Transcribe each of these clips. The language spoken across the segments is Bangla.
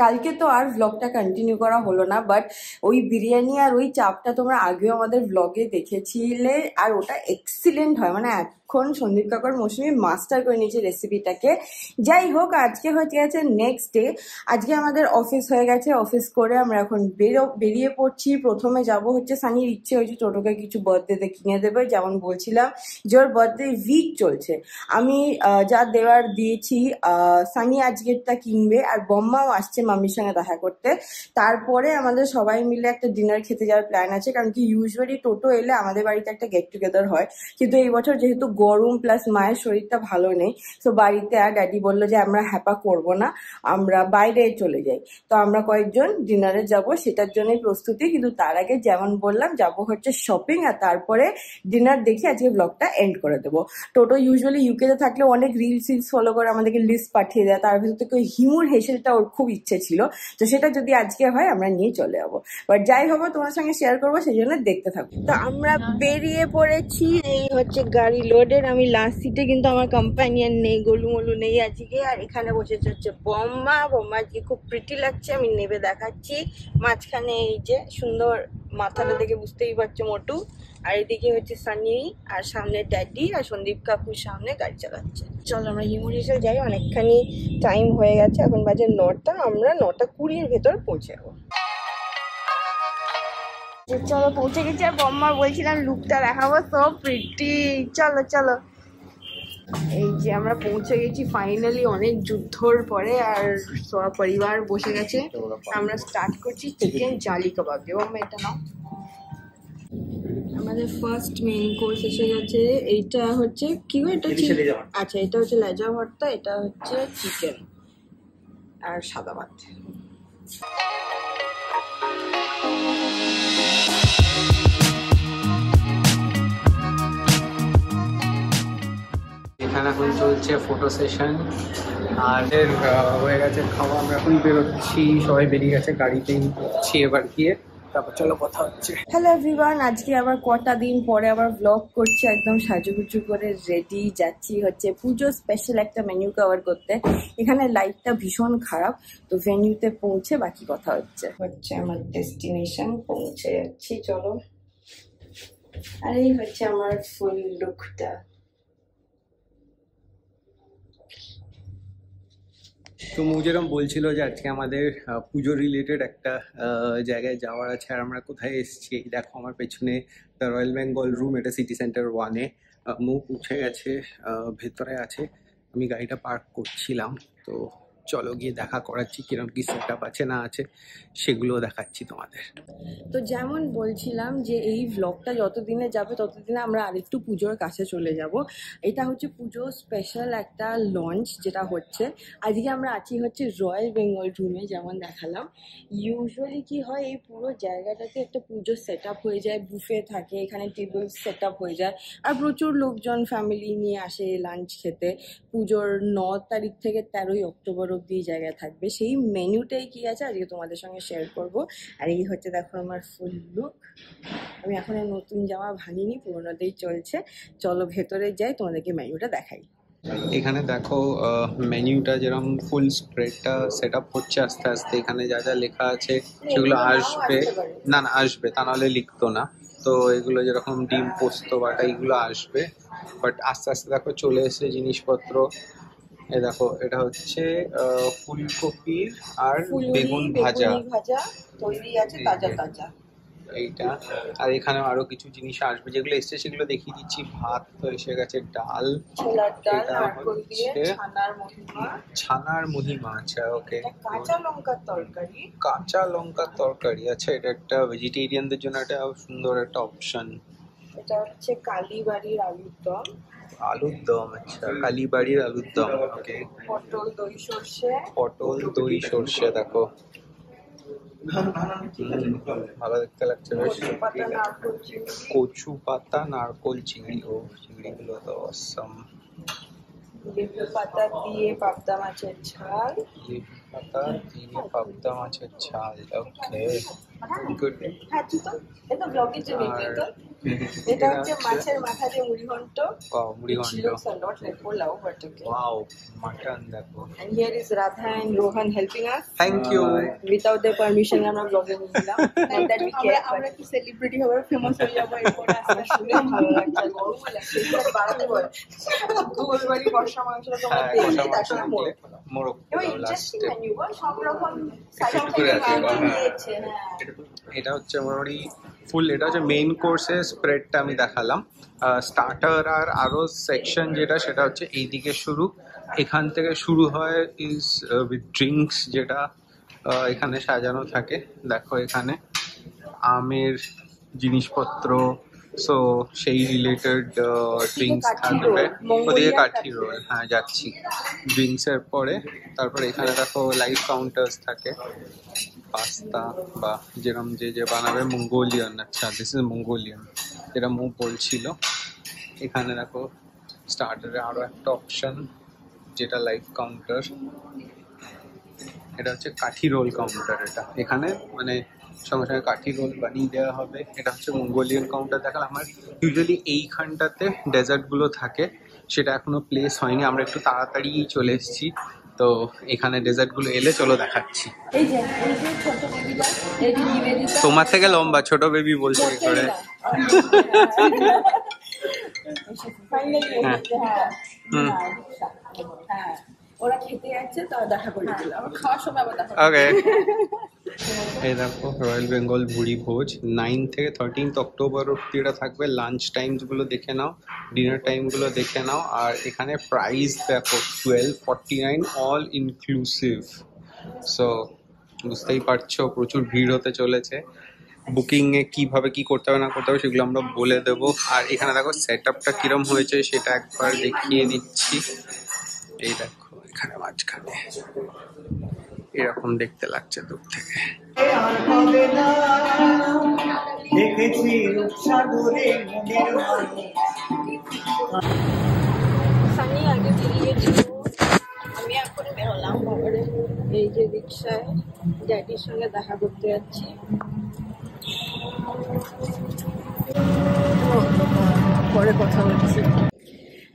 কালকে তো আর ব্লগটা কন্টিনিউ করা হলো না, বাট ওই বিরিয়ানি আর ওই চাপটা তোমরা আগেও আমাদের ব্লগে দেখেছিলে, আর ওটা এক্সিলেন্ট হয়। মানে এখন সন্দীপ কাকার মৌসুমি মাস্টার করে নিয়েছে রেসিপিটাকে। যাই হোক, আজকে হয়ে গেছে নেক্সট ডে। আজকে আমাদের অফিস হয়ে গেছে, অফিস করে আমরা এখন বেরিয়ে পড়ছি। প্রথমে যাব হচ্ছে সানির ইচ্ছে হয়েছে টোটোকে কিছু বার্থডেতে কিনে দেবে, যেমন বলছিলাম যে ওর বার্থডে উইক চলছে। আমি যা দেওয়ার দিয়েছি, সানি আজকেরটা কিনবে, আর বম্মাও আসছে মাম্মির সঙ্গে দেখা করতে। তারপরে আমাদের সবাই মিলে একটা ডিনার খেতে যাওয়ার প্ল্যান আছে, কারণ কি ইউজুয়ালি টোটো এলে আমাদের বাড়িতে একটা গেট টুগেদার হয়, কিন্তু এই বছর যেহেতু গরম প্লাস মায়ের শরীরটা ভালো নেই, তো বাড়িতে আর ড্যাডি বললো যে আমরা হ্যাপা করব না, আমরা বাইরে চলে যাই। তো আমরা কয়েকজন ডিনারে যাব, সেটার জন্যই প্রস্তুতি। কিন্তু তার আগে যেমন বললাম যাব হচ্ছে শপিং, আর তারপরে ডিনার দেখে আজকে ব্লগটা এন্ড করে দেবো। টোটো ইউজুয়ালি ইউকেতে থাকলে অনেক রিলস ফলো করে আমাদেরকে লিস্ট পাঠিয়ে দেয়, তার ভিতর থেকে ওই হিমুর হেসেলটা ওর খুব ইচ্ছে ছিল, তো সেটা যদি আজকে হয় আমরা নিয়ে চলে যাবো। বাট যাই হবে তোমার সঙ্গে শেয়ার করবো, সেই জন্য দেখতে থাকবো। তো আমরা বেরিয়ে পড়েছি, এই হচ্ছে গাড়ি লোডের। আমি লাস্ট সিটে, কিন্তু আমার কম্পানিয়ান নেই, গোলুমলু নেই আজকে। আর এখানে বসেছে হচ্ছে বম্মা আজকে খুব প্রিটি লাগছে, আমি নেবে দেখাচ্ছি। মাঝখানে এই যে সুন্দর মাথাটা দেখে বুঝতেই পারছো মোটু, আর এদিকে হচ্ছে সানি, আর সামনে ড্যাডি, আর সন্দীপ কাকুর সামনে গাড়ি চালাচ্ছে। চলো আমরা হিমুরিসে যাই, অনেকখানি টাইম হয়ে গেছে, এখন বাজে 9টা, আমরা 9:20 ভেতর পৌঁছে যাবো। চলো পৌঁছে গেছি, আর বম্মা বলছিলাম লুকটা দেখাবো, সব প্রিটি। চলো চলো, এই যে আমরা পৌঁছে গেছি ফাইনালি অনেক যুদ্ধর পরে, আর সব পরিবার বসে গেছে। আমরা স্টার্ট করছি চিকেন জালি কাবাব দিয়ে। বম্মা এটা নাও। আমাদের ফার্স্ট মেইন কোর্স এসে গেছে। এইটা হচ্ছে কি গো, এটা আচ্ছা, এটা হচ্ছে লেজা ভর্তা, এটা হচ্ছে চিকেন আর সাদা ভাত। এখানে এখন চলছে ফটো সেশন, আর হয়ে গেছে খাওয়া। আমরা এখন বেরোচ্ছি, সবাই বেরিয়ে গেছে, গাড়িতেই উঠছি এবার গিয়ে, তারপর চলো কথা হচ্ছে। হ্যালো এভরিওয়ান, আজকে আবার কটা দিন পরে আবার ব্লগ করছি, একদম সাজুগুজু করে রেডি। যাচ্ছি হচ্ছে পুজো স্পেশাল একটা মেনু কভার করতে। এখানে লাইটটা ভীষণ খারাপ, তো ভেন্যুতে পৌঁছে বাকি কথা হচ্ছে আমার ডেস্টিনেশন। পৌঁছে যাচ্ছি, চলো। আর এই হচ্ছে আমার ফুল লুকটা। তো মু যেরকম বলছিল যে আজকে আমাদের পুজো রিলেটেড একটা জায়গায় যাওয়ার আছে, আর আমরা কোথায় এসেছি দেখো আমার পেছনে, দ্য রয়্যাল বেঙ্গল রুম, এটা সিটি সেন্টার 1-এ। মু পৌঁছে গেছে, ভেতরে আছে, আমি গাড়িটা পার্ক করছিলাম। তো চলো গিয়ে দেখা করাচ্ছি কিরকম কি সেট আপ আছে না আছে, সেগুলো দেখাচ্ছি তোমাদের। তো যেমন বলছিলাম যে এই ভ্লগটা যতদিনে যাবে ততদিনে আমরা আরেকটু পুজোর কাছে চলে যাব। এটা হচ্ছে পুজো স্পেশাল একটা লঞ্চ যেটা হচ্ছে। আজকে আমরা আছি হচ্ছে রয়্যাল বেঙ্গল রুমে, যেমন দেখালাম। ইউজুয়ালি কি হয়, এই পুরো জায়গাটাতে একটা পুজো সেট আপ হয়ে যায়, বুফে থাকে, এখানে টেবিল সেট আপ হয়ে যায়, আর প্রচুর লোকজন ফ্যামিলি নিয়ে আসে লাঞ্চ খেতে। পুজোর 9 তারিখ থেকে 13ই অক্টোবর অব্দি জায়গায় থাকবে। সেই মেনুটাই কি আছে আজকে তোমাদের সঙ্গে শেয়ার করব। আর এই হচ্ছে দেখো আমার ফুল লুক। আমি এখনো নতুন জামা ভাঙিনি, পুরোনোতেই চলছে। চলো ভেতরে যাই, তোমাদেরকে মেনুটা দেখাই। এখানে দেখো মেনুটা যেরকম ফুল স্প্রেডটা সেট আপ হচ্ছে আস্তে আস্তে। এখানে যা যা লেখা আছে সেগুলো আসবে, না আসবে, তা নাহলে লিখতো না। তো এগুলো যেরকম ডিম পোস্ত বাটা এগুলো আসবে, বাট আস্তে আস্তে দেখো চলে এসে জিনিসপত্র। এ দেখো এটা হচ্ছে ফুলকপির আর বেগুন ভাজা তৈরি আছে, তাজা তাজা এইটা। আর এখানে আরো কিছু জিনিস আসবে, যেগুলো এসছে সেগুলো দেখিয়ে দিচ্ছি। ভাত তো এসে গেছে, ডাল, ছোলার ডাল, এটা নারকেল দিয়ে হচ্ছে ছানার মহিমা। আচ্ছা ওকে। কাঁচা লঙ্কার তরকারি, কাঁচা লঙ্কার তরকারি, আচ্ছা এটা একটা ভেজিটেরিয়ানদের জন্য একটা সুন্দর একটা অপশন। এটা হচ্ছে কালীবাড়ির আলুর দম। আলুর দম, আচ্ছা কালীবাড়ির আলুর দম, ওকে। পটল দই সর্ষে, পটল দই সর্ষে, দেখো ভালো দেখতে লাগছে বেশ। কচু পাতা নারকোল চিংড়ি, ও চিংড়িগুলো তো অসাম। লেবু পাতা দিয়ে পাবদা মাছের ঝাল, লেবু পাতা দিয়ে পাবদা মাছের ঝাল, ওকে। গুড। হ্যাঁ চিতল, এটা ব্লগের জন্য চিতল। এটা হচ্ছে মাছের মাথা দিয়ে মুড়ি ঘন্ট। ওয়াও, মুড়ি ঘন্ট। Looks a lot like pulao, but okay. Wow, mutton দেখো। And here is Radha and Rohan helping us. Thank you. Without their permission আমরা ব্লগে নিলাম। Not that we care, আমরা কি সেলিব্রিটি হবে, ফেমাস হয়ে যাবো এরপরে আস্তে শুনে ভালো লাগছে। গরমও লাগছে, এটা বাড়াতে বলে। গোলবাড়ি বর্ষা মাংসটা তোমরা দেখলে তারপরে মোরগ। এবার ইন্টারেস্টিং মেনু, সব রকম সাইড করে আছে, থেকে দিয়েছে। এটা হচ্ছে মোটামুটি ফুল, এটা হচ্ছে মেইন কোর্সের স্প্রেডটা আমি দেখালাম। স্টার্টার আর আরও সেকশন যেটা, সেটা হচ্ছে এইদিকে শুরু, এখান থেকে শুরু হয় ইজ উইথ ড্রিঙ্কস, যেটা এখানে সাজানো থাকে। দেখো এখানে আমের জিনিসপত্র, সো সেই রিলেটেড ড্রিঙ্কস থাকবে। ওদিকে কাঠি রোল, হ্যাঁ যাচ্ছি। ড্রিঙ্কসের পরে তারপরে এখানে দেখো লাইভ কাউন্টার্স থাকে, পাস্তা বা যেরকম যে বানাবে, মঙ্গোলিয়ান। আচ্ছা, দিস ইজ মঙ্গোলিয়ান, যেটা মুখ বলছিল। এখানে দেখো স্টার্টারে আরও একটা অপশন, যেটা লাইভ কাউন্টার। এটা হচ্ছে কাঠি রোল কাউন্টার। এটা এখানে মানে সঙ্গে সঙ্গে কাঠি রোল বানিয়ে দেওয়া হবে। এটা হচ্ছে মঙ্গোলিয়ান কাউন্টার দেখালাম। আমার ইউজুয়ালি এইখানটাতে ডেজার্টগুলো থাকে, সেটা এখনো প্লেস হয়নি, আমরা একটু তাড়াতাড়ি চলে এসেছি। তো এখানে ডেজার্টগুলো এলে চলো দেখাচ্ছি। এই যে ছোট বেবিটা, এই যে নিবেদিতা, তোমার থেকে লম্বা, ছোট বেবি বলছে কি করে? ফাইনালি হ্যাঁ। হ্যাঁ, ওরা খেতে যাচ্ছে, তো দেখা করে দিলাম। আমার খাওয়ার সময় আবার দেখা ওকে। এই দেখো রয়্যাল বেঙ্গল ভুড়ি ভোজ 9 থেকে 13 অক্টোবর অব্দি এটা থাকবে। লাঞ্চ টাইমসগুলো দেখে নাও, ডিনার টাইমগুলো দেখে নাও। আর এখানে প্রাইস দেখো 1249 অল ইনক্লুসিভ। সো বুঝতেই পারছো প্রচুর ভিড় হতে চলেছে। বুকিংয়ে কীভাবে কী করতে হবে না করতে হবে সেগুলো আমরা বলে দেবো। আর এখানে দেখো সেট আপটা কীরকম হয়েছে সেটা একবার দেখিয়ে দিচ্ছি। এই দেখো এখানে মাঝখানে এরকম দেখতে লাগছে দূর থেকে। সানি আগে বেরিয়ে ছিল, আমি এখন বেরোলাম। তারপরে এই যে রিক্সায় ড্যাডির সঙ্গে দেখা করতে যাচ্ছি। পরে কথা বলছি।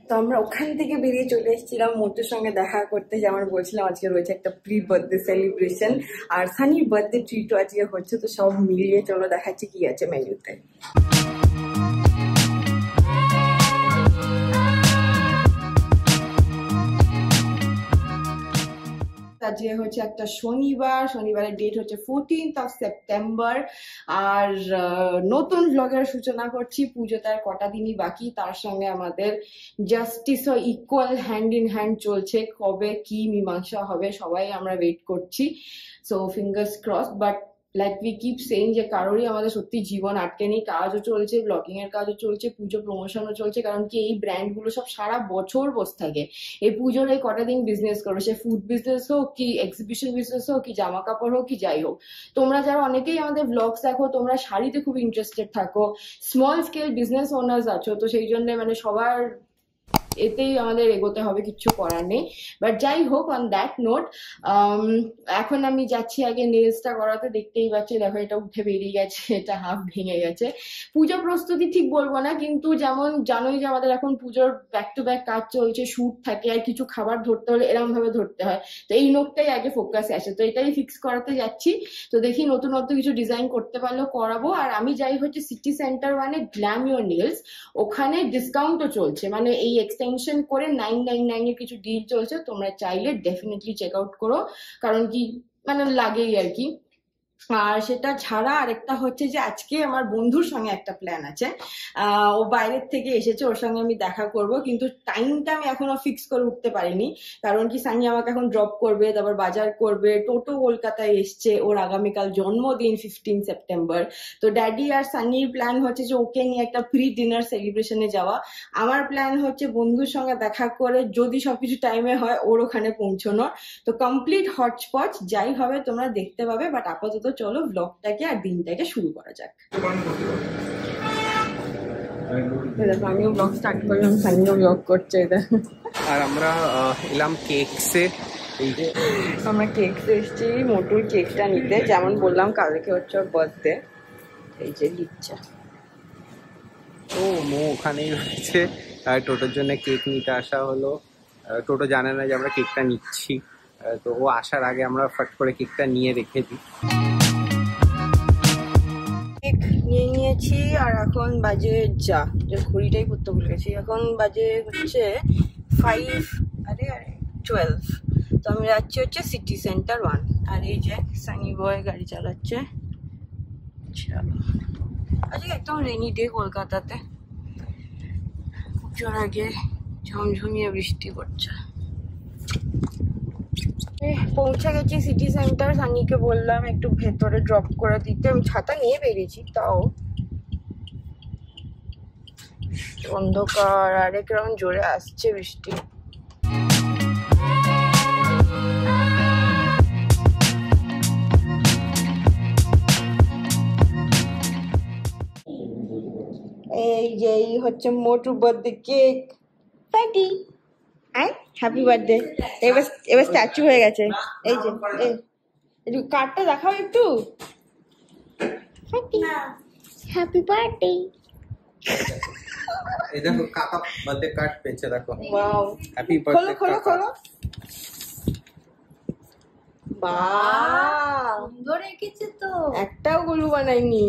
তো আমরা ওখান থেকে বেরিয়ে চলে এসেছিলাম মোটুর সঙ্গে দেখা করতে। যেমন বলছিলাম, আজকে রয়েছে একটা প্রি বার্থডে সেলিব্রেশন, আর সানির বার্থডে ট্রিটও আজকে হচ্ছে। তো সব মিলিয়ে চলো দেখাচ্ছি কি আছে মেনুতে। আজকে হচ্ছে একটা শনিবারের ডেট হচ্ছে 14th of September। আর নতুন ব্লগের সূচনা করছি। পুজো তার কটা দিনই বাকি, তার সঙ্গে আমাদের জাস্টিস ও ইকুয়াল হ্যান্ড ইন হ্যান্ড চলছে। কবে কি মীমাংসা হবে সবাই আমরা ওয়েট করছি। So fingers crossed. But like we keep saying যে কারোরই আমাদের সত্যি জীবন আটকে নেই। কাজও চলছে, ব্লগিং এর কাজও চলছে, পুজো প্রমোশনও চলছে। কারণ কি এই ব্র্যান্ডগুলো সব সারা বছর বসে থাকে। এই পুজোর এই কটা দিন বিজনেস করো, সে ফুড বিজনেস হোক কি এক্সিবিশন বিজনেস হোক কি জামা কাপড় হোক কি যাই হোক। তোমরা যারা অনেকেই আমাদের ব্লগস দেখো, তোমরা শাড়িতে খুব ইন্টারেস্টেড থাকো, স্মল স্কেল বিজনেস ওনার্স আছো। তো সেই জন্য মানে সবার এতেই আমাদের এগোতে হবে, কিচ্ছু করার নেই। বাট যাই হোক, অন দ্যাট নোট এখন আমি যাচ্ছি আগে নেলসটা করাতে। দেখতেই পাচ্ছি, দেখো এটা উঠে বেরিয়ে গেছে, এটা হাফ ভেঙে গেছে। পুজো প্রস্তুতি ঠিক বলবো না, কিন্তু যেমন জানোই যে আমাদের এখন পুজোর ব্যাক টু ব্যাক কাজ চলছে, শুট থাকে, আর কিছু খাবার ধরতে হলে এরকম ভাবে ধরতে হয়। তো এই নোটটাই আগে ফোকাসে আসে, তো এটাই ফিক্স করাতে যাচ্ছি। তো দেখি নতুনত্ব কিছু ডিজাইন করতে পারলেও করাবো। আর আমি যাই হচ্ছে সিটি সেন্টার 1-এ গ্ল্যাম ইওর নেলস, ওখানে ডিসকাউন্টও চলছে। মানে এই এক্সটেনশন করে 999 এর কিছু ডিল চলছে। তোমরা চাইলে ডেফিনেটলি চেক আউট করো, কারণ কি মানে লাগেই আর কি। আর সেটা ছাড়া আরেকটা হচ্ছে যে আজকে আমার বন্ধুর সঙ্গে একটা প্ল্যান আছে। ও বাইরের থেকে এসেছে, ওর সঙ্গে আমি দেখা করব, কিন্তু টাইমটা আমি এখনো ফিক্স করে উঠতে পারিনি। কারণ কি সানি আমাকে এখন ড্রপ করবে, তারপর বাজার করবে। টোটো কলকাতায় এসছে, ওর আগামীকাল জন্মদিন 15 সেপ্টেম্বর। তো ড্যাডি আর সানির প্ল্যান হচ্ছে যে ওকে নিয়ে একটা প্রি ডিনার সেলিব্রেশনে যাওয়া। আমার প্ল্যান হচ্ছে বন্ধুর সঙ্গে দেখা করে যদি সবকিছু টাইমে হয় ওর ওখানে পৌঁছানোর। তো কমপ্লিট হটস্পট যাই হবে তোমরা দেখতে পাবে। বাট আপাতত চলো ব্লগটাকে আর দিনটাকে শুরু করা যাক। দেখো আমিও ব্লগ স্টার্ট করলাম, সানিও ব্লগ করছে। এটা আর আমরা এলাম কেকসে। এই যে আমরা কেক এসেছি মোটুর কেকটা নিতে, যেমন বললাম কালকে হচ্ছে ওর বার্থডে। এই যে লিচ্ছা, ও মো ওখানেই রয়েছে। টোটোর জন্য কেক নিতে আসা হলো। টোটো জানে না যে আমরা কেকটা নিচ্ছি, তো ও আসার আগে আমরা ফট করে কেকটা নিয়ে রেখে দিই। কেক নিয়ে নিয়েছি আর এখন বাজে যা ঘড়িটাই পড়তে ভুলে গেছি, এখন বাজে হচ্ছে 12। তো আমি যাচ্ছি হচ্ছে সিটি সেন্টার 1। আর এই যে সানি বয় গাড়ি চালাচ্ছে। চলো, আজকে একদম রেনি ডে কলকাতাতে, পুজোর আগে ঝমঝমিয়ে বৃষ্টি পড়ছে। পৌঁছে গেছি সিটি সেন্টার। সানিকে বললাম একটু ভেতরে ড্রপ করে দিতে, আমি ছাতা নিয়ে বেরিয়েছি, তাও অন্ধকার আর এক রাউন্ড জোরে আসছে বৃষ্টি। এই যে এই হচ্ছে মোটু বার্থডে কেক। পার্টি আই হ্যাপি বার্থডে। এবার এবার স্ট্যাচু হয়ে গেছে। এই যে একটু কার্ডটা দেখাও একটু। Happy birthday. এই দেখো কাকা বার্থডে কার্ড পেয়েছে, দেখো। ওয়াও, হ্যাপি খোলো বার্থডে খোলো খোলো। বাহ, সুন্দর এঁকেছে তো। একটাও গুলু বানাইনি।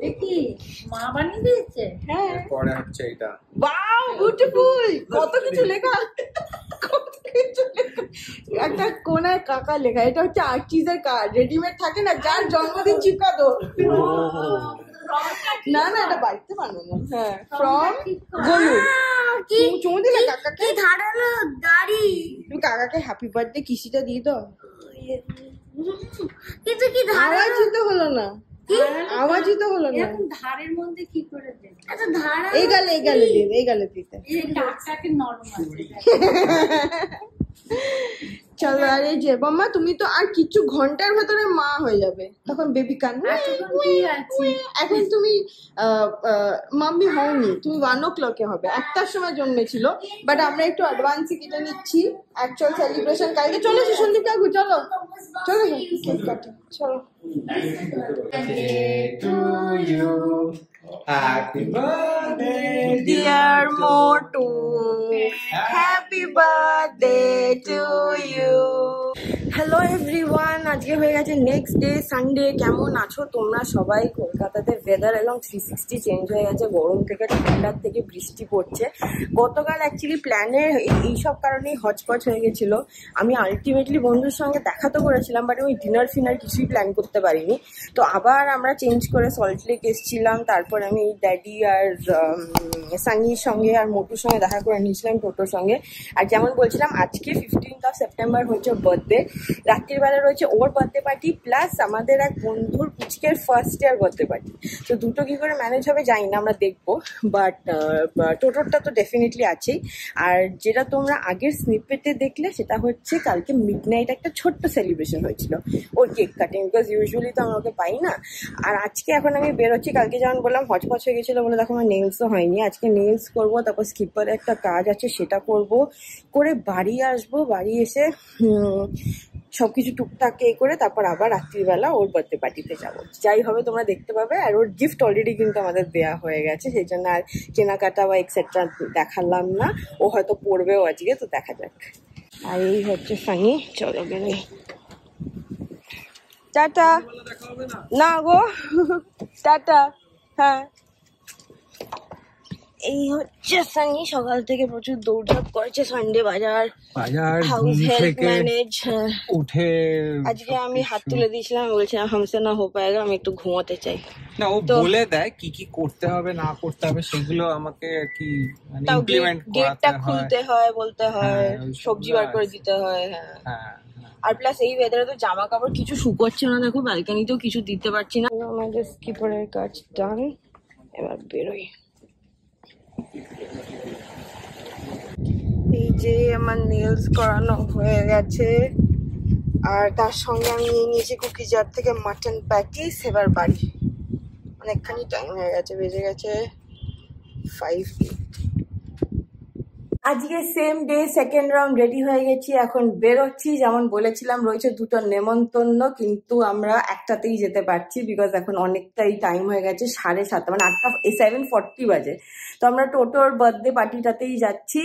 দেখি মা বানিয়ে দিয়েছে। হ্যাঁ, পরে হচ্ছে এটা। ওয়াও বিউটিফুল, কত কিছু লেখা, কত কিছু লেখা। একটা কোনায় কাকা লেখা, এটা হচ্ছে আর্টিস্টের কার্ড, রেডিমেড থাকে না, যার জন্মদিন চিপকা দো। না না, এটা বাড়িতে বানানো। হ্যাঁ, ফ্রম গোলু। চুমু দিলে কাকাকে, ধারালো দাড়ি। তুমি কাকাকে হ্যাপি বার্থডে কিসিটা দিয়ে দাও। কিন্তু কি আওয়াজই তো হলো না, আওয়াজই তো হলো না। ধারের মধ্যে কি করে দেন? আচ্ছা ধারা এই গালে দিয়ে, এই গালে দিতে। এই টাকটাকে নরম আছে। চলো, আর এই যে বাম্মা, তুমি তো আর কিছু ঘন্টার ভেতরে মা হয়ে যাবে, তখন বেবি কান। এখন তুমি মাম্মি হওনি, তুমি 1 o'clock হবে, 1টার সময় জন্মেছিল। বাট আমরা একটু অ্যাডভান্সে কেটে নিচ্ছি, অ্যাকচুয়াল সেলিব্রেশন কালকে। চলো সন্দীপ কাকু, চলো চলো কেক কাটো, চলো। Happy birthday Dear Motu, happy birthday to you. Hello everyone, আজকে হয়ে গেছে নেক্সট ডে সানডে। কেমন আছো তোমরা সবাই? কলকাতাতে ওয়েদার একদম 360 চেঞ্জ হয়ে গেছে, গরম থেকে ঠান্ডার থেকে বৃষ্টি পড়ছে। গতকাল অ্যাকচুয়ালি প্ল্যানে এইসব কারণেই হচপচ হয়ে গেছিলো। আমি আলটিমেটলি বন্ধুর সঙ্গে দেখা তো করেছিলাম, বাট ওই ডিনার ফিনার কিছুই প্ল্যান করতে পারিনি। তো আবার আমরা চেঞ্জ করে সল্ট লেক এসেছিলাম। তারপর আমি ড্যাডি আর সানির সঙ্গে আর মোটুর সঙ্গে দেখা করে নিয়েছিলাম টোটোর সঙ্গে। আর যেমন বলছিলাম, আজকে 15th সেপ্টেম্বর হচ্ছে বার্থডে। রাত্রির বেলা রয়েছে ওর বার্থডে পার্টি, প্লাস আমাদের এক বন্ধুর পুচকের ফার্স্ট ইয়ার বার্থডে পার্টি। তো দুটো কি করে ম্যানেজ হবে জানি না, আমরা দেখবো। বাট টোটোরটা তো ডেফিনেটলি আছেই। আর যেটা তোমরা আগের স্নিপেটে দেখলে, সেটা হচ্ছে কালকে মিডনাইট একটা ছোট্ট সেলিব্রেশন হয়েছিল, ওই কেক কাটিং, বিকজ ইউজুয়ালি তো আমরা ওকে পাই না। আর আজকে এখন আমি বেরোচ্ছি, কালকে যেমন বললাম হচপচ হয়ে গেছিলো বলে দেখো আমার নেলসও হয়নি। আজকে নেলস করবো, তারপর স্কিপারে একটা কাজ আছে সেটা করব, করে বাড়ি আসবো। বাড়ি এসে সবকিছু টুকটাক করে তারপর আবার রাত্রিবেলা ওর বার্থডে পার্টিতে যাবো। যাই হবে তোমরা দেখতে পাবে। আর ওর গিফট অলরেডি কিন্তু আমাদের দেওয়া হয়ে গেছে, সেই জন্য আর কেনাকাটা বা এক্সেট্রা দেখালাম না। ও হয়তো পড়বেও আজকে, তো দেখা যাক। আর এই হচ্ছে ফানি, চলো বেরোই। টাটা। না গো, টাটা। হ্যাঁ, এই হচ্ছে সানি, সকাল থেকে প্রচুর দৌড়ঝাঁপ করেছে। সানডে বাজার হাউস হেল্প ম্যানেজ উঠে। আজকে আমি হাত তুলে দিয়েছিলাম, বলছিলাম হামসে না হো পায়েগা, আমি একটু ঘুমোতে চাই। না, ও বলে দেয় কি কি করতে হবে না করতে হবে, সেগুলো আমাকে আর কি ইমপ্লিমেন্ট করাতে গেটটা হয়, খুলতে হয়, বলতে হয়, হ্যাঁ, সবজি বার করে দিতে হয়। হ্যাঁ, হ্যাঁ। আর প্লাস এই ওয়েদারে তো জামা কাপড় কিছু শুকোচ্ছে না, দেখো ব্যালকনিতেও কিছু দিতে পারছি না। আমাদের স্কিপারের কাজ ডান, এবার বেরোই। এই যে আমার নেলস করানো হয়ে গেছে, আর তার সঙ্গে আমি নিয়ে নিয়েছি কুকি জার থেকে মাটন প্যাটিস। এবার বাড়ি, অনেকখানি টাইম হয়ে গেছে, বেজে গেছে 5। আজকে same day second round ready হয়ে গেছি, এখন বেরোচ্ছি। যেমন বলেছিলাম রয়েছে দুটো নেমন্তন্ন, কিন্তু আমরা একটাতেই যেতে পারছি বিকজ এখন অনেকটাই টাইম হয়ে গেছে, 7:30 মানে 7:40 বাজে। তো আমরা টোটোর বার্থডে পার্টিটাতেই যাচ্ছি।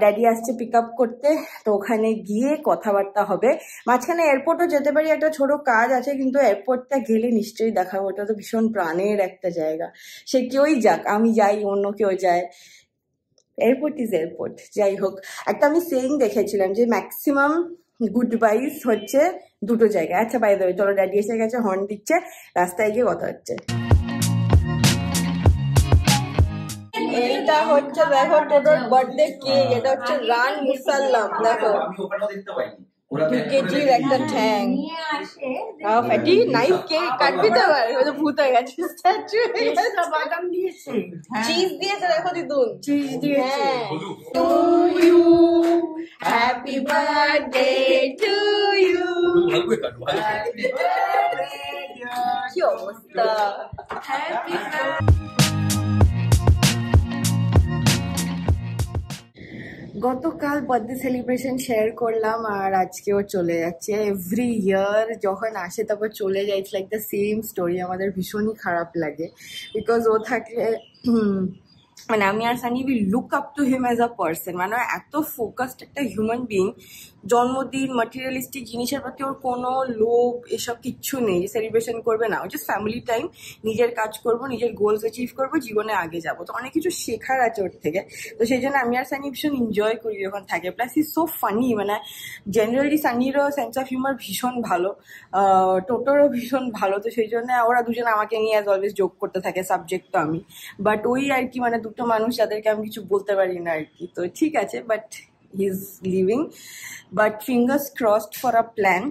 ড্যাডি আসছে পিক আপ করতে, তো ওখানে গিয়ে কথাবার্তা হবে। মাঝখানে এয়ারপোর্টও যেতে পারি, একটা ছোট কাজ আছে, কিন্তু এয়ারপোর্টটা গেলে নিশ্চয়ই দেখাবো। ওটা তো ভীষণ প্রাণের একটা জায়গা, সে কেউই যাক, আমি যাই অন্য কেউ যায়, এয়ারপোর্ট ইজ এয়ারপোর্ট। যাই হোক, একটা আমি সেইং দেখেছিলাম যে ম্যাক্সিমাম গুড বাইস হচ্ছে দুটো জায়গায়। আচ্ছা বাই দ্য ওয়ে, চলো ড্যাডি এসে গেছে, হর্ন দিচ্ছে, রাস্তায় গিয়ে কথা হচ্ছে। এইটা হচ্ছে দেখো টোটোর বার্থডে কেক, এটা হচ্ছে রান মুসাল্লাম, দেখো 2 কেজির একটা ঠ্যাং। ফ্যাটি নাইস কেক, কাটবি তো আবার, হয়তো ভূত হয়ে গেছে, স্ট্যাচু বাদাম দিয়েছে, চিজ দিয়েছে, দেখো দিদুন চিজ দিয়েছে। To you, happy birthday to you. কি অবস্থা, হ্যাপি গতকাল বার্থডে সেলিব্রেশন শেয়ার করলাম, আর আজকেও চলে যাচ্ছে। এভরি ইয়ার যখন আসে তারপর চলে যায়, it's like the same story. আমাদের ভীষণই খারাপ লাগে বিকজ ও থাকলে মানে আমি আর Sunny we look up to him as a person. মানে এত ফোকাসড একটা হিউম্যান বিং, জন্মদিন মাটেরিয়ালিস্টিক জিনিসের প্রতি ওর কোনো লোভ এসব কিচ্ছু নেই। সেলিব্রেশন করবে না, ও জাস্ট ফ্যামিলি টাইম, নিজের কাজ করবো, নিজের গোলস অ্যাচিভ করবো, জীবনে আগে যাবো। তো অনেক কিছু শেখার আছে ওর থেকে, তো সেই জন্য আমি আর সানি ভীষণ এনজয় করি যখন থাকে। প্লাস ইজ সো ফানি, মানে জেনারেলি সানিরও সেন্স অফ হিউমার ভীষণ ভালো, টোটোরও ভীষণ ভালো। তো সেই জন্য ওরা দুজন আমাকে নিয়ে অ্যাজ অলওয়েজ জোক করতে থাকে, সাবজেক্ট তো আমি, বাট ওই আর কি, মানে দুটো মানুষ যাদেরকে আমি কিছু বলতে পারি না আর কি। তো ঠিক আছে, but he is living, but fingers crossed for a plan.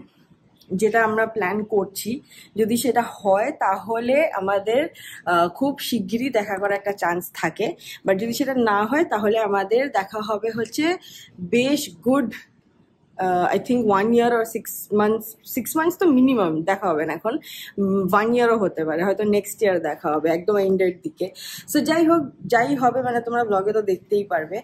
যেটা আমরা প্ল্যান করছি, যদি সেটা হয় তাহলে আমাদের খুব শিগগিরই দেখা করার একটা চান্স থাকে। বাট যদি সেটা না হয় তাহলে আমাদের দেখা হবে হচ্ছে বেশ good, I think 1 year or 6 months তো মিনিমাম দেখা হবে না, এখন 1 yearও হতে পারে, হয়তো নেক্সট ইয়ার দেখা হবে একদম এন্ডের দিকে। সো যাই হোক, যাই হবে মানে তোমরা ব্লগে তো দেখতেই পারবে।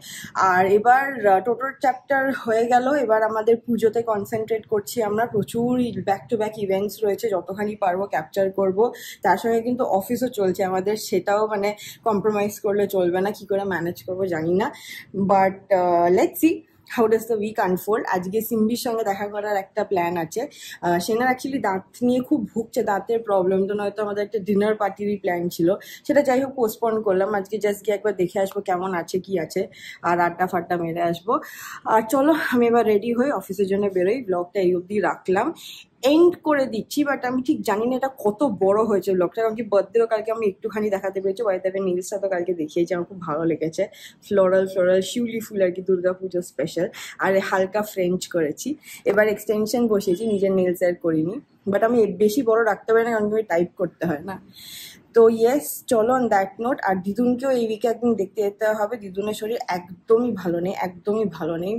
আর এবার টোটাল চ্যাপ্টার হয়ে গেল, এবার আমাদের পুজোতে কনসেন্ট্রেট করছি আমরা। প্রচুর ব্যাক টু ব্যাক ইভেন্টস রয়েছে, যতখানি পারবো ক্যাপচার করব। তার সঙ্গে কিন্তু অফিসও চলছে আমাদের, সেটাও মানে কম্প্রোমাইজ করলে চলবে না, কি করে ম্যানেজ করবো জানি না। But let's see how does the week unfold. আজকে সিম্বির সঙ্গে দেখা করার একটা প্ল্যান আছে। সেনার অ্যাকচুয়ালি দাঁত নিয়ে খুব ভুগছে, দাঁতের প্রবলেম, তো নয়তো আমাদের একটা ডিনার পার্টিরই প্ল্যান ছিল, সেটা যাই হোক পোস্টপন করলাম। আজকে জাস্ট গিয়ে একবার দেখে আসবো কেমন আছে কি আছে, আর আড্ডা ফাড্ডা মেরে আসবো। আর চলো আমি এবার রেডি হই, অফিসের জন্য বেরোই। ব্লগটা এই অবধি রাখলাম, এন্ড করে দিচ্ছি। বাট আমি ঠিক জানি না এটা কত বড় হয়েছে ব্লগটা, কারণ কি বার্থডেও কালকে আমি একটুখানি দেখাতে পেরেছি, ওয়াইদাবে নীলসটা তো কালকে দেখিয়েছি, আমার খুব ভালো লেগেছে। ফ্লোরাল শিউলি ফুল আর কি, দুর্গাপুজোর স্পেশাল। আর হালকা ফ্রেঞ্চ করেছি, এবার এক্সটেনশন বসিয়েছি, নিজের নেলস আর করিনি। বাট আমি বেশি বড় রাখতে পারি না, কারণ কি টাইপ করতে হয় না। তো ইয়েস, চলো অন দ্যাট নোট। আর দিদুনকেও এই উইকে একদিন দেখতে যেতে হবে, দিদুনের শরীর একদমই ভালো নেই, একদমই ভালো নেই,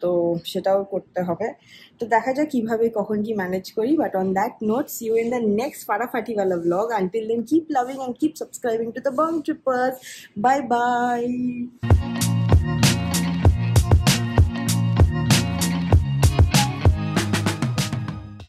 তো সেটাও করতে হবে। তো দেখা যাক কিভাবে কখন কি ম্যানেজ করি। But on that note, see you in the next ফাটাফাটিওয়ালা blog. Until then keep loving and keep subscribing to the Bong Trippers. Bye by.